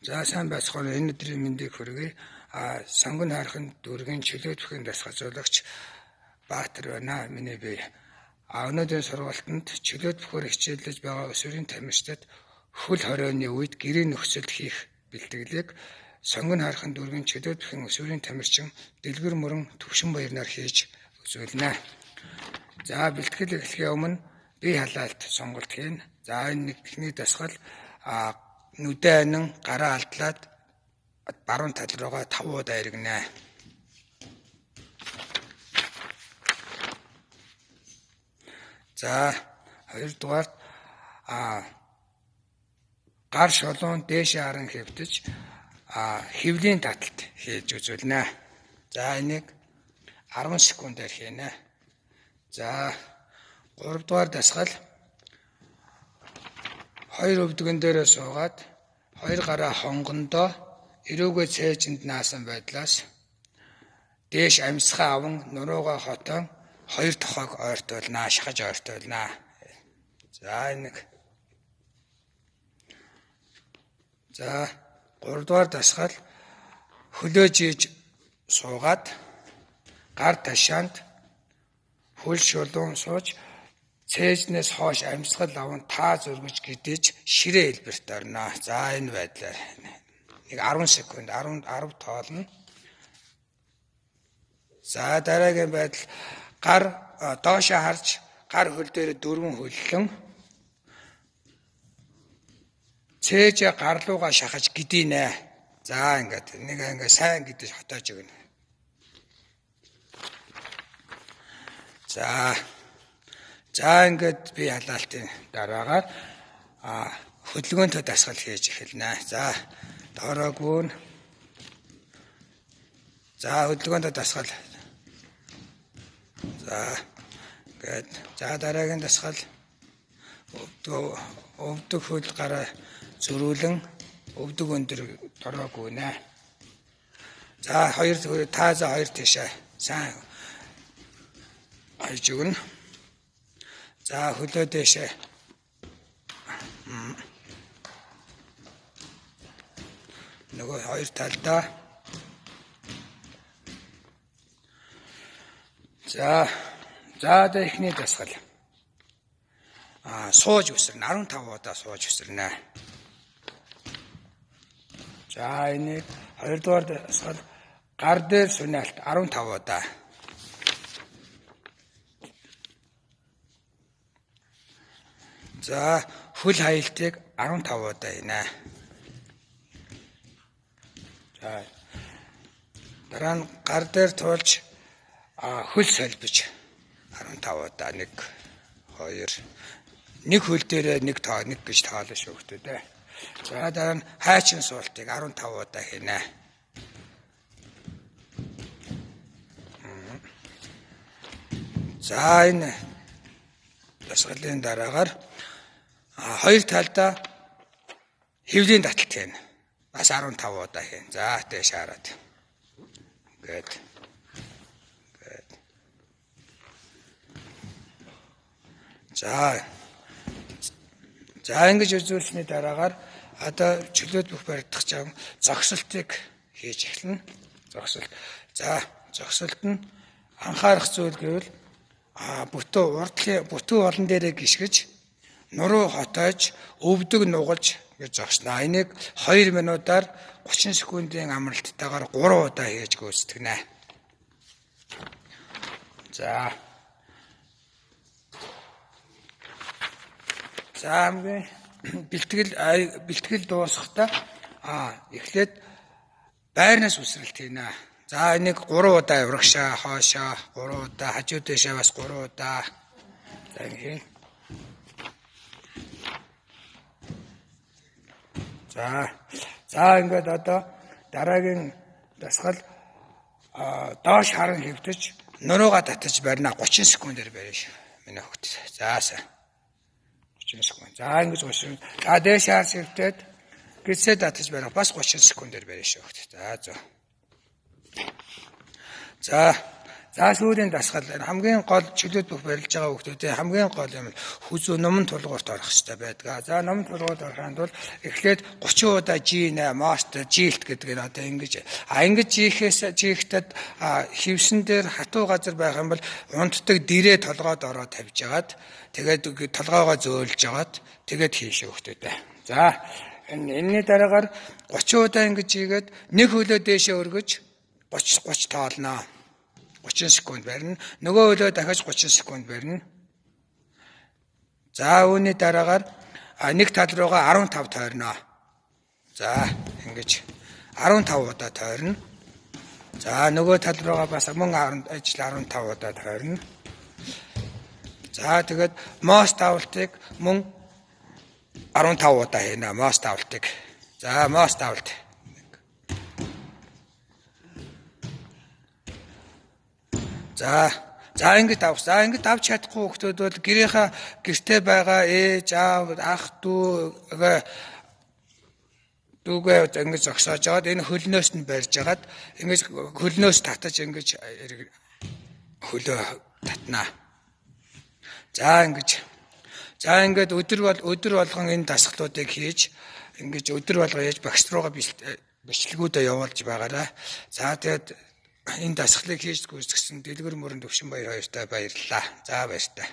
За сайн байцгаана. Энэ өдрийн мэндийг хүргэе. Сонгон харахын дүүргийн чөлөөт бүхэн дасгалжуулагч Баатар байна. Миний бие. Өнөөдрийн сургалтанд чөлөөт бүхээр хичээлж байгаа өсвөрийн тамирчдад хөл хорионы үед гэрийн нөхцөл хийх бэлтгэлийг сонгон харахын дүүргийн чөлөөт бүхэн өсвөрийн тамирчин Дэлгэр мөрөн Төвшин баярнаар хийж үзүүлнэ. За бэлтгэл эхлэхийн өмнө бие халаалт сонголт хийн. За энэ эхний дасгал нүдэн анин гараа алдлаад баруун тал руугаа 5 удаа эргэнэ. За хоёрдугаарт гар шолуун дээшээ харан хэвтэж хэвлийн таталт хийж үзүүлнэ. За энийг 10 секундээр хийнэ. За 3 дугаар дасгал хоёр өвдгөн дээрээ суугаад хоёр гараа хонгондоо эрүүгээ цээжинд наасан байдлаас дээш амьсгаа аван нуруугаа хотон хоёр тохойг ойртуулнаа, шахаж ойртуулнаа. За нэг. За 3 дугаар дасгал хөлөө жийж суугаад гар ташаанд хөл шулуун сууж цээжнээс хойш амьсгал аван таа зургиж гидэж ширээ хэлбэрт орно. За энэ байдлаар нэг 10 секунд 10 тоолно. За дараагийн байдал гар доошоо харж гар хөл дээр дөрвөн хөллөн цээж гар руугаа шахаж гидийнэ. За ингээд нэг сайн гидэж хотоож өгнө. За ингээд би халаалтын дараагаар хөдөлгөөнтэй дасгал хийж эхэлнэ. За доороогүй. За хөдөлгөөнтэй дасгал. За дараагийн дасгал өвдөг хөл гараа зөрүүлэн өвдөг өндөр доороогүй нэ. За тааза хоёр тийшээ сайн хайж өгнө. За хөлөө дэшээ. Нөгөө хоёр талдаа. За ихний дасгал. Сууж өсөрнө. 15 удаа сууж өсөрнө. За энийг хоёрдугаар дасгал гар дээр сүнэлт 15 удаа. За хөл хаялтыг 15 удаа хийнэ. За дараа нь гар дээр туулж хөл солбож 15 удаа 1 2 нэг хөл дээр нэг гэж тоолно шүү хөлтөө. За дараа нь хайчин суултыг 15 удаа хийнэ. За энэ дасгалын дараагаар хоёр талдаа хэвлийн таталт хийнэ. Бас 15 удаа хийн. За дээш хараад. Ингээд. За ингэж үзүүлсний дараагаар одоо чөлөөт бүх баригдах чам зогсолтыг хийж эхэлнэ. Зогсолт. За зогсолт нь анхаарах зүйл гэвэл бүтэн олон дээрээ гიშгэж нуруу хотоож өвдөг нугалж гэж зогсноо. Энийг 2 минутаар 30 секундын амралттайгаар 3 удаа хийж гүйцэтгэнэ. За хамгийн бэлтгэл дуусахдаа эхлээд байрнаас үсрэлт хийнэ. За энийг 3 удаа урагшаа, хоошоо 3 удаа, хажуу дэшээ бас 3 удаа. За ингэ. За ингээд одоо дараагийн дасгал доош харан хэвтэж нуруугаа татаж барина 30 секундээр барина шүү. Миний хөвгт. За сайн. 30 секунд. За ингэж 30. За дээш харж хэвтээд гисээ татаж барина бас 30 секундээр барина шүү хөвгт. За. За сүүлийн дасгал хамгийн гол чөлөөт бүх барилж байгаа хүмүүсийн хамгийн гол юм хүзүү номон тулгуурт орох хэрэгтэй байдаг. За номон тулгуурт орохын тулд эхлээд 30 удаа G8 master жилт гэдэг нь одоо ингэж жийхтэд хевсэн дээр хатуу газар байх юм бол унтдаг дэрээ толгойд ороод тавьж агаад тэгээд толгоогоо зөөлж агаад тэгээд хийш хөхтөдөө. За энэний дараагаар 30 удаа ингэж хийгээд нэг хөлөө дээшээ өргөж 30 тоолноо. 30 секунд барина. Нөгөө хөлөө дахиж 30 секунд барина. За үүний дараагаар нэг тал руугаа 15 тойрноо. За ингэж 15 удаа тойрно. За нөгөө тал руугаа бас мөн ажил 15 удаа тойрно. За тэгээд мост авалтыг мөн 15 удаа хийнэ мост авалтыг. За мост авалт. За ингэж авах. За ингэж авч чадахгүй хүмүүс бол гэртээ байгаа ээж, аав, ах, дүүгээ ингэж зогсоож агаад энэ хөлнөөс нь барьж агаад ингэж хөлнөөс татаж ингэж хөлөө татнаа. За ингээд өдөр болгон энэ дасгалуудыг хийж ингэж өдөр болго яаж багш руугаа бичлэгүүдээ явуулж байгаарай. За тэгээд энэ дасгалыг хийж гүйцэтгсэн Дэлгэр мөрөн Төвшин баяр хоёртаа баярлалаа. За баяртай.